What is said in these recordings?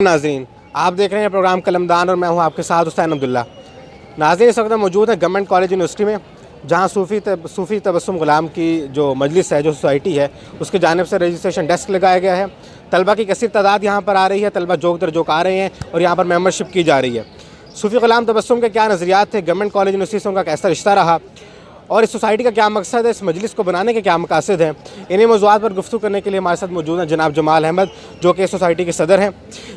ناظرین، آپ دیکھ رہے ہیں پروگرام قلمدان اور میں ہوں آپ کے ساتھ حسین عبداللہ۔ ناظرین، اس وقت موجود ہے گورنمنٹ کالج یونیورسٹی میں، جہاں صوفی تبسم غلام کی جو مجلس ہے، جو سوسائٹی ہے، اس کی جانب سے رجسٹریشن ڈیسک لگایا گیا ہے۔ طلبہ کی کثیر تعداد یہاں پر آ رہی ہے، طلبہ جوک در جوک آ رہے ہیں اور یہاں پر ممبرشپ کی جا رہی ہے۔ صوفی غلام تبسم کے کیا نظریات تھے، گورنمنٹ کالج یونیورسٹی سے ان کا کیسا رشتہ رہا، اور اس سوسائٹی کا کیا مقصد ہے، اس مجلس کو بنانے کے کیا مقاصد ہیں، انہیں موضوعات پر گفتگو کرنے کے لیے ہمارے ساتھ موجود ہیں جناب جمال احمد، جو کہ سوسائٹی کے صدر ہیں۔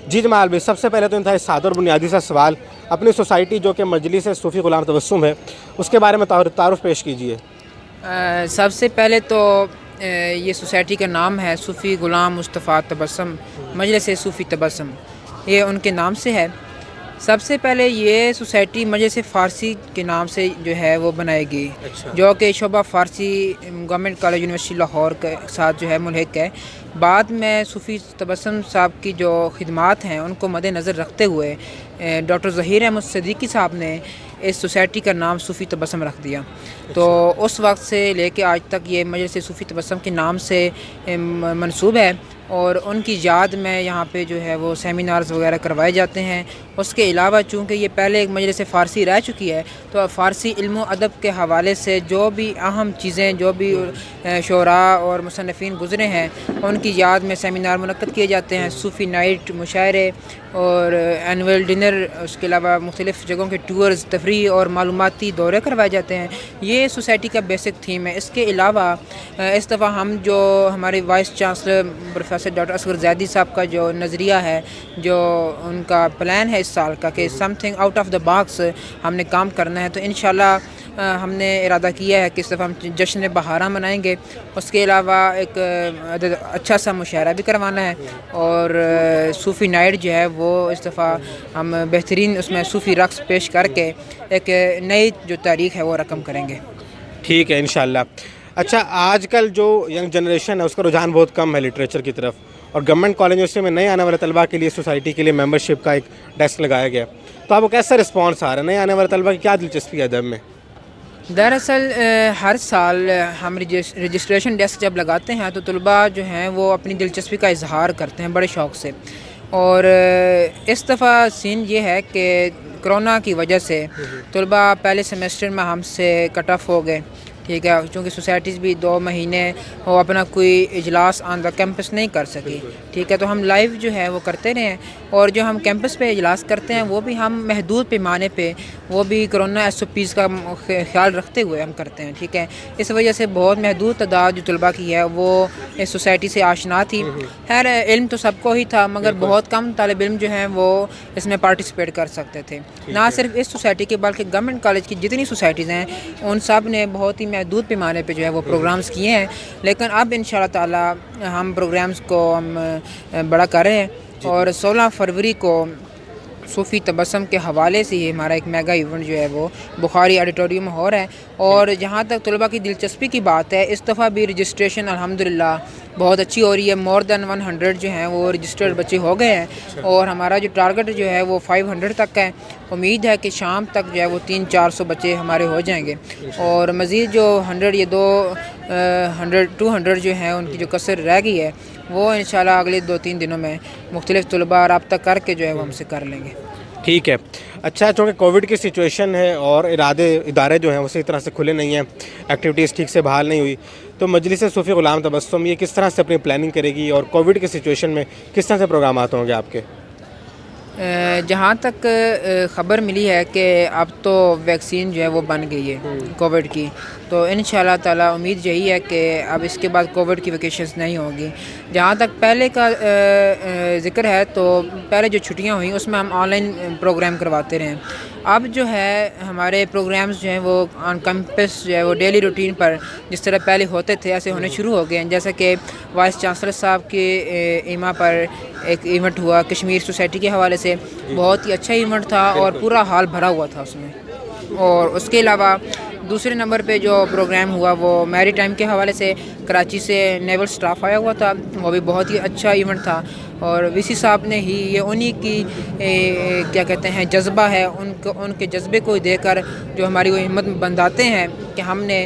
جی جمال بھائی، سب سے پہلے تو انتہائی سادہ اور بنیادی سا سوال، اپنی سوسائٹی جو کہ مجلس صوفی غلام تبسم ہے، اس کے بارے میں تعارف پیش کیجیے۔ سب سے پہلے تو یہ سوسائٹی کا نام ہے صوفی غلام مصطفیٰ تبسم مجلس صوفی تبسم، یہ ان کے نام سے ہے۔ سب سے پہلے یہ سوسائٹی مجلس فارسی کے نام سے جو ہے وہ بنائی گئی، جو کہ شعبہ فارسی گورنمنٹ کالج یونیورسٹی لاہور کے ساتھ جو ہے ملحق ہے۔ بعد میں صوفی تبسم صاحب کی جو خدمات ہیں ان کو مد نظر رکھتے ہوئے ڈاکٹر ظہیر احمد صدیقی صاحب نے اس سوسائٹی کا نام صوفی تبسم رکھ دیا۔ تو اس وقت سے لے کے آج تک یہ مجلس صوفی تبسم کے نام سے منسوب ہے، اور ان کی یاد میں یہاں پہ جو ہے وہ سیمینارز وغیرہ کروائے جاتے ہیں۔ اس کے علاوہ چونکہ یہ پہلے ایک مجلس فارسی رہ چکی ہے، تو فارسی علم و ادب کے حوالے سے جو بھی اہم چیزیں، جو بھی شعراء اور مصنفین گزرے ہیں، ان کی یاد میں سیمینار منعقد کیے جاتے ہیں، صوفی نائٹ، مشاعرے اور اینول ڈنر، اس کے علاوہ مختلف جگہوں کے ٹورز، تفریح اور معلوماتی دورے کروائے جاتے ہیں۔ یہ سوسائٹی کا بیسک تھیم ہے۔ اس کے علاوہ اس دفعہ ہم جو ہمارے vice chancellor professor doctor Asghar Zaidi صاحب کا جو نظریہ ہے، جو ان کا پلان ہے اس سال کا کہ some thing out of the box ہم نے کام کرنا ہے، تو انشاءاللہ ہم نے ارادہ کیا ہے کہ اس دفعہ ہم جشن بہارا منائیں گے۔ اس کے علاوہ ایک اچھا سا مشاعرہ بھی کروانا ہے، اور صوفی نائٹ جو ہے وہ اس دفعہ ہم بہترین اس میں صوفی رقص پیش کر کے ایک نئی جو تاریخ ہے وہ رقم کریں گے۔ ٹھیک ہے انشاءاللہ۔ اچھا، آج کل جو ینگ جنریشن ہے اس کا رجحان بہت کم ہے لٹریچر کی طرف، اور گورنمنٹ کالج یونیورسٹی میں نئے آنے والے طلبہ کے لیے سوسائٹی کے لیے ممبرشپ کا ایک ڈیسک لگایا گیا، تو آپ کو کیسا رسپانس آ رہا ہے؟ نئے آنے والے طلبہ کی کیا دلچسپی ہے ادب میں؟ دراصل ہر سال ہم رجسٹریشن ڈیسک جب لگاتے ہیں تو طلباء جو ہیں وہ اپنی دلچسپی کا اظہار کرتے ہیں بڑے شوق سے، اور اس دفعہ سین یہ ہے کہ کرونا کی وجہ سے طلباء پہلے سیمسٹر میں ہم سے کٹ آف ہو گئے، ٹھیک ہے، چونکہ سوسائٹیز بھی 2 مہینے وہ اپنا کوئی اجلاس آن دا کیمپس نہیں کر سکی، ٹھیک ہے، تو ہم لائیو جو ہے وہ کرتے رہے ہیں، اور جو ہم کیمپس پہ اجلاس کرتے ہیں وہ بھی ہم محدود پیمانے پہ، وہ بھی کرونا SOPs کا خیال رکھتے ہوئے ہم کرتے ہیں، ٹھیک ہے۔ اس وجہ سے بہت محدود تعداد جو طلباء کی ہے وہ اس سوسائٹی سے آشنا تھی۔ خیر، علم تو سب کو ہی تھا، مگر بہت کم طالب علم جو ہیں وہ اس میں پارٹیسپیٹ کر سکتے تھے، نہ صرف اس سوسائٹی کے بلکہ گورنمنٹ کالج کی جتنی سوسائٹیز ہیں ان سب نے بہت ہی محدود پیمانے پہ جو ہے وہ پروگرامز کیے ہیں، لیکن اب انشاءاللہ تعالی ہم پروگرامز کو ہم بڑا کر رہے ہیں، اور 16 فروری کو صوفی تبسم کے حوالے سے ہی ہمارا ایک میگا ایونٹ جو ہے وہ بخاری آڈیٹوریم میں ہو رہا ہے۔ اور جہاں تک طلباء کی دلچسپی کی بات ہے، اس دفعہ بھی رجسٹریشن الحمدللہ بہت اچھی ہو رہی ہے، مور دین 100 جو ہیں وہ رجسٹرڈ بچے ہو گئے ہیں، اور ہمارا جو ٹارگٹ جو ہے وہ 500 تک ہے۔ امید ہے کہ شام تک جو ہے وہ 300-400 بچے ہمارے ہو جائیں گے، اور مزید جو 100 یا 200 جو ہیں ان کی جو کسر رہ گئی ہے وہ انشاءاللہ اگلے 2-3 دنوں میں مختلف طلباء رابطہ کر کے جو ہے وہ ہم سے کر لیں گے۔ ٹھیک ہے۔ اچھا، چونکہ کووڈ کی سچویشن ہے اور ادارے جو ہیں وہ صحیح طرح سے کھلے نہیں ہیں، ایکٹیویٹیز ٹھیک سے بحال نہیں ہوئی، تو مجلس صوفی غلام تبسم یہ کس طرح سے اپنی پلاننگ کرے گی، اور کووڈ کی سچویشن میں کس طرح سے پروگرامات ہوں گے آپ کے؟ جہاں تک خبر ملی ہے کہ اب تو ویکسین جو ہے وہ بن گئی ہے کووڈ کی، تو انشاءاللہ تعالی امید یہی ہے کہ اب اس کے بعد کووڈ کی ویکیشنز نہیں ہوگی۔ جہاں تک پہلے کا ذکر ہے تو پہلے جو چھٹیاں ہوئیں اس میں ہم آن لائن پروگرام کرواتے رہے، اب جو ہے ہمارے پروگرامز جو ہیں وہ آن کیمپس جو ہے وہ ڈیلی روٹین پر جس طرح پہلے ہوتے تھے ایسے ہونے شروع ہو گئے ہیں۔ جیسا کہ وائس چانسلر صاحب کے ایما پر ایک ایونٹ ہوا کشمیر سوسائٹی کے حوالے سے، بہت ہی اچھا ایونٹ تھا اور پورا ہال بھرا ہوا تھا اس میں، اور اس کے علاوہ دوسرے نمبر پہ جو پروگرام ہوا وہ میری ٹائم کے حوالے سے کراچی سے نیول سٹاف آیا ہوا تھا، وہ بھی بہت ہی اچھا ایونٹ تھا، اور وی صاحب نے ہی یہ انہی کی کیا کہتے ہیں جذبہ ہے، ان کے جذبے کو دیکھ کر جو ہماری وہ ہمت بندھاتے ہیں کہ ہم نے